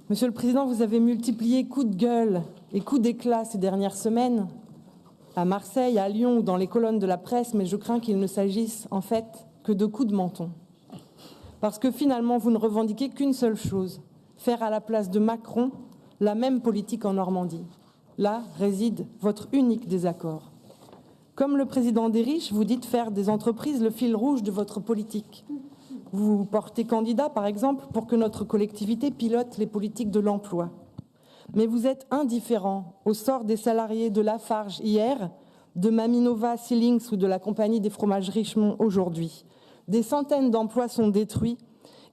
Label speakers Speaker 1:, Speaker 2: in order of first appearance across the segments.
Speaker 1: Monsieur le Président, vous avez multiplié coups de gueule et coups d'éclat ces dernières semaines, à Marseille, à Lyon ou dans les colonnes de la presse, mais je crains qu'il ne s'agisse en fait que de coups de menton. Parce que finalement, vous ne revendiquez qu'une seule chose, faire à la place de Macron la même politique en Normandie. Là réside votre unique désaccord. Comme le président des riches, vous dites faire des entreprises le fil rouge de votre politique. Vous portez candidat, par exemple, pour que notre collectivité pilote les politiques de l'emploi. Mais vous êtes indifférent au sort des salariés de Lafarge hier, de Maminova Sealings ou de la compagnie des fromages Richemont aujourd'hui. Des centaines d'emplois sont détruits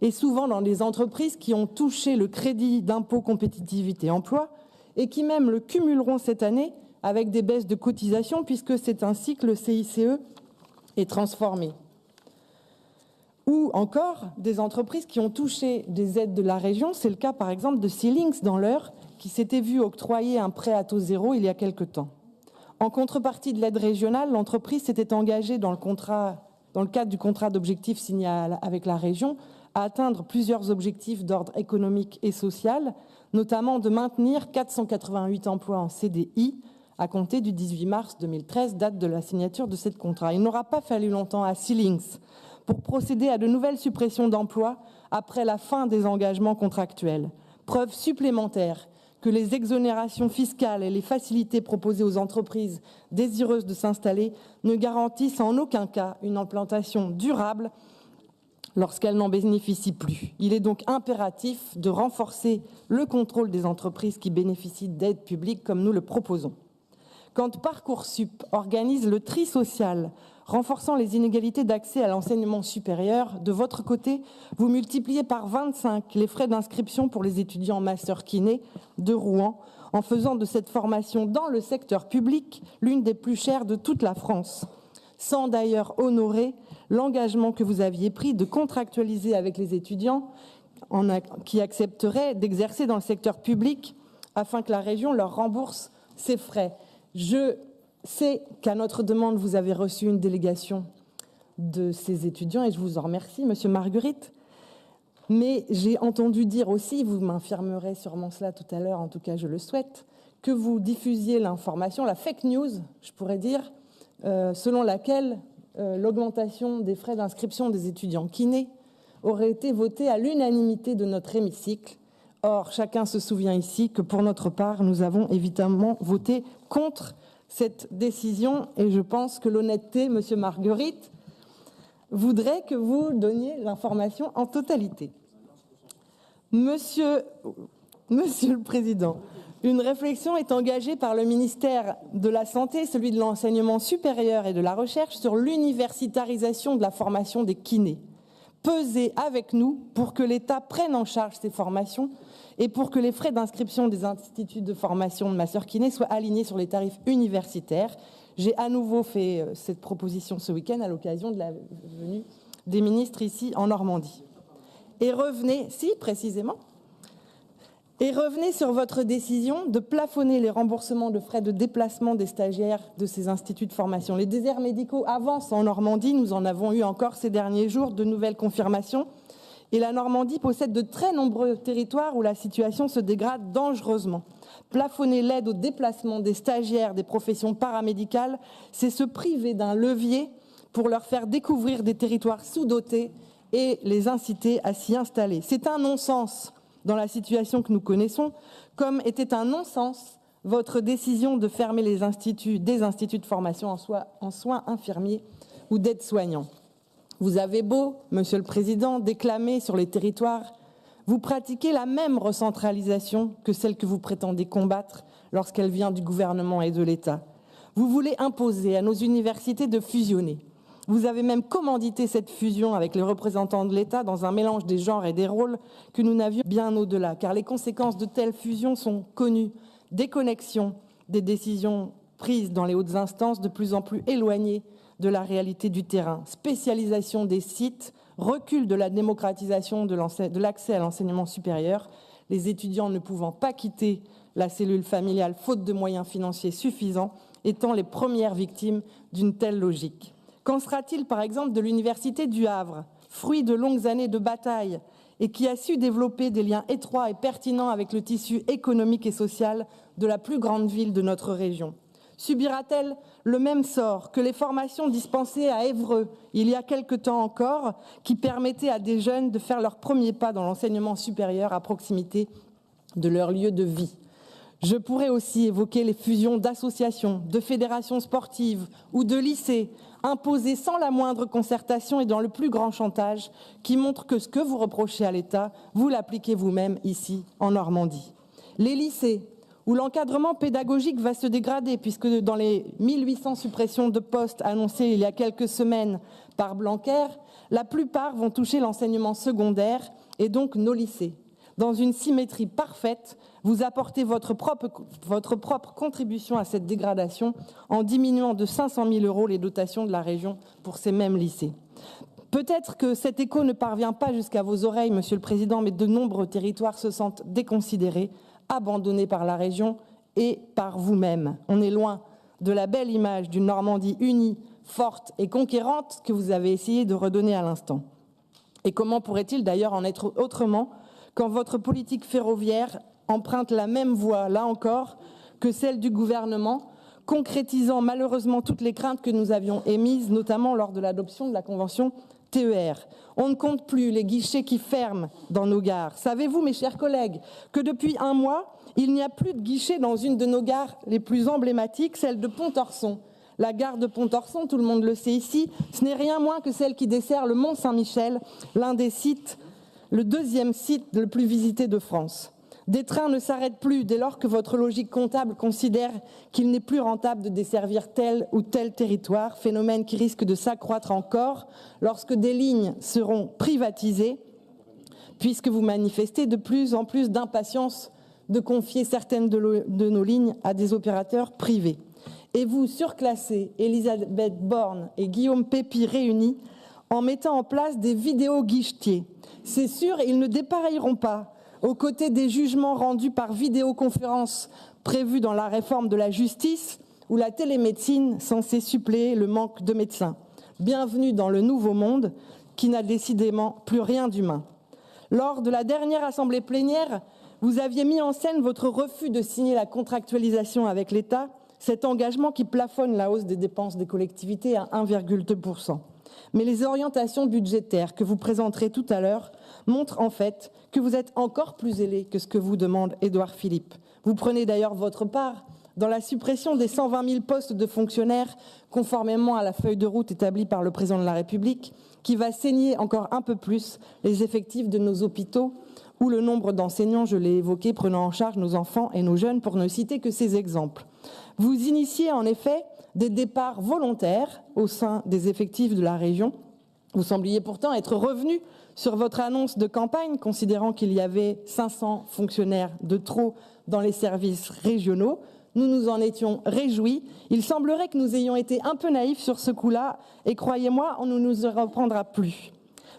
Speaker 1: et souvent dans des entreprises qui ont touché le crédit d'impôt compétitivité emploi et qui même le cumuleront cette année avec des baisses de cotisations puisque c'est ainsi que le CICE est transformé. Ou encore des entreprises qui ont touché des aides de la région, c'est le cas par exemple de Sealings dans l'Eure qui s'était vu octroyer un prêt à taux zéro il y a quelque temps. En contrepartie de l'aide régionale, l'entreprise s'était engagée dans le cadre du contrat d'objectifs signé avec la région à atteindre plusieurs objectifs d'ordre économique et social, notamment de maintenir 488 emplois en CDI à compter du 18 mars 2013, date de la signature de ce contrat. Il n'aura pas fallu longtemps à Sealings pour procéder à de nouvelles suppressions d'emplois après la fin des engagements contractuels. Preuve supplémentaire que les exonérations fiscales et les facilités proposées aux entreprises désireuses de s'installer ne garantissent en aucun cas une implantation durable lorsqu'elles n'en bénéficient plus. Il est donc impératif de renforcer le contrôle des entreprises qui bénéficient d'aides publiques comme nous le proposons. Quand Parcoursup organise le tri social, renforçant les inégalités d'accès à l'enseignement supérieur, de votre côté, vous multipliez par 25 les frais d'inscription pour les étudiants en master kiné de Rouen, en faisant de cette formation dans le secteur public l'une des plus chères de toute la France, sans d'ailleurs honorer l'engagement que vous aviez pris de contractualiser avec les étudiants qui accepteraient d'exercer dans le secteur public afin que la région leur rembourse ces frais. Je sais qu'à notre demande, vous avez reçu une délégation de ces étudiants et je vous en remercie, Monsieur Marguerite. Mais j'ai entendu dire aussi, vous m'infirmerez sûrement cela tout à l'heure, en tout cas je le souhaite, que vous diffusiez l'information, la fake news, je pourrais dire, selon laquelle l'augmentation des frais d'inscription des étudiants kinés aurait été votée à l'unanimité de notre hémicycle. Or, chacun se souvient ici que pour notre part, nous avons évidemment voté contre cette décision et je pense que l'honnêteté, Monsieur Marguerite, voudrait que vous donniez l'information en totalité. Monsieur le Président, une réflexion est engagée par le ministère de la Santé, celui de l'enseignement supérieur et de la recherche sur l'universitarisation de la formation des kinés. Pesez avec nous pour que l'État prenne en charge ces formations et pour que les frais d'inscription des instituts de formation de master kiné soient alignés sur les tarifs universitaires. J'ai à nouveau fait cette proposition ce week-end à l'occasion de la venue des ministres ici en Normandie. Et revenez sur votre décision de plafonner les remboursements de frais de déplacement des stagiaires de ces instituts de formation. Les déserts médicaux avancent en Normandie, nous en avons eu encore ces derniers jours de nouvelles confirmations. Et la Normandie possède de très nombreux territoires où la situation se dégrade dangereusement. Plafonner l'aide au déplacement des stagiaires des professions paramédicales, c'est se priver d'un levier pour leur faire découvrir des territoires sous-dotés et les inciter à s'y installer. C'est un non-sens dans la situation que nous connaissons, comme était un non-sens votre décision de fermer des instituts de formation en soins infirmiers ou d'aides-soignants. Vous avez beau, Monsieur le Président, déclamer sur les territoires, vous pratiquez la même recentralisation que celle que vous prétendez combattre lorsqu'elle vient du gouvernement et de l'État. Vous voulez imposer à nos universités de fusionner. Vous avez même commandité cette fusion avec les représentants de l'État dans un mélange des genres et des rôles que nous n'avions bien au-delà, car les conséquences de telles fusions sont connues. Déconnexion des décisions prises dans les hautes instances de plus en plus éloignées de la réalité du terrain, spécialisation des sites, recul de la démocratisation de l'accès à l'enseignement supérieur, les étudiants ne pouvant pas quitter la cellule familiale faute de moyens financiers suffisants, étant les premières victimes d'une telle logique. Qu'en sera-t-il par exemple de l'université du Havre, fruit de longues années de bataille et qui a su développer des liens étroits et pertinents avec le tissu économique et social de la plus grande ville de notre région. Subira-t-elle le même sort que les formations dispensées à Évreux il y a quelque temps encore, qui permettaient à des jeunes de faire leurs premiers pas dans l'enseignement supérieur à proximité de leur lieu de vie? Je pourrais aussi évoquer les fusions d'associations, de fédérations sportives ou de lycées imposées sans la moindre concertation et dans le plus grand chantage, qui montrent que ce que vous reprochez à l'État, vous l'appliquez vous-même ici en Normandie. Les lycées, où l'encadrement pédagogique va se dégrader, puisque dans les 1800 suppressions de postes annoncées il y a quelques semaines par Blanquer, la plupart vont toucher l'enseignement secondaire et donc nos lycées. Dans une symétrie parfaite, vous apportez votre propre contribution à cette dégradation en diminuant de 500 000 € les dotations de la région pour ces mêmes lycées. Peut-être que cet écho ne parvient pas jusqu'à vos oreilles, Monsieur le Président, mais de nombreux territoires se sentent déconsidérés, abandonnés par la région et par vous-même. On est loin de la belle image d'une Normandie unie, forte et conquérante que vous avez essayé de redonner à l'instant. Et comment pourrait-il d'ailleurs en être autrement quand votre politique ferroviaire emprunte la même voie, là encore, que celle du gouvernement, concrétisant malheureusement toutes les craintes que nous avions émises, notamment lors de l'adoption de la convention TER. On ne compte plus les guichets qui ferment dans nos gares. Savez-vous, mes chers collègues, que depuis un mois, il n'y a plus de guichets dans une de nos gares les plus emblématiques, celle de Pontorson. La gare de Pontorson, tout le monde le sait ici, ce n'est rien moins que celle qui dessert le Mont-Saint-Michel, l'un des sites, le deuxième site le plus visité de France. Des trains ne s'arrêtent plus dès lors que votre logique comptable considère qu'il n'est plus rentable de desservir tel ou tel territoire, phénomène qui risque de s'accroître encore lorsque des lignes seront privatisées, puisque vous manifestez de plus en plus d'impatience de confier certaines de nos lignes à des opérateurs privés. Et vous surclassez Elisabeth Borne et Guillaume Pepy réunis en mettant en place des vidéo-guichetiers. C'est sûr, ils ne dépareilleront pas aux côtés des jugements rendus par vidéoconférence prévus dans la réforme de la justice ou la télémédecine censée suppléer le manque de médecins. Bienvenue dans le nouveau monde qui n'a décidément plus rien d'humain. Lors de la dernière assemblée plénière, vous aviez mis en scène votre refus de signer la contractualisation avec l'État, cet engagement qui plafonne la hausse des dépenses des collectivités à 1,2%. Mais les orientations budgétaires que vous présenterez tout à l'heure montrent en fait que vous êtes encore plus zélé que ce que vous demande Édouard Philippe. Vous prenez d'ailleurs votre part dans la suppression des 120 000 postes de fonctionnaires, conformément à la feuille de route établie par le Président de la République, qui va saigner encore un peu plus les effectifs de nos hôpitaux ou le nombre d'enseignants, je l'ai évoqué, prenant en charge nos enfants et nos jeunes, pour ne citer que ces exemples. Vous initiez en effet des départs volontaires au sein des effectifs de la région. Vous sembliez pourtant être revenu sur votre annonce de campagne, considérant qu'il y avait 500 fonctionnaires de trop dans les services régionaux. Nous nous en étions réjouis. Il semblerait que nous ayons été un peu naïfs sur ce coup-là, et croyez-moi, on ne nous y reprendra plus.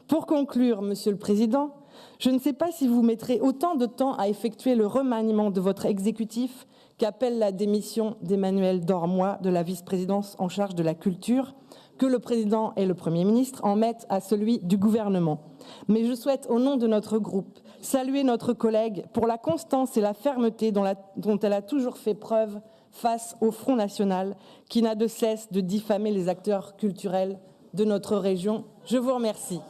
Speaker 1: Pour conclure, Monsieur le Président, je ne sais pas si vous mettrez autant de temps à effectuer le remaniement de votre exécutif qu'appelle la démission d'Emmanuelle Dormoy de la vice-présidence en charge de la culture, que le Président et le Premier ministre en mettent à celui du gouvernement. Mais je souhaite, au nom de notre groupe, saluer notre collègue pour la constance et la fermeté dont elle a toujours fait preuve face au Front National, qui n'a de cesse de diffamer les acteurs culturels de notre région. Je vous remercie.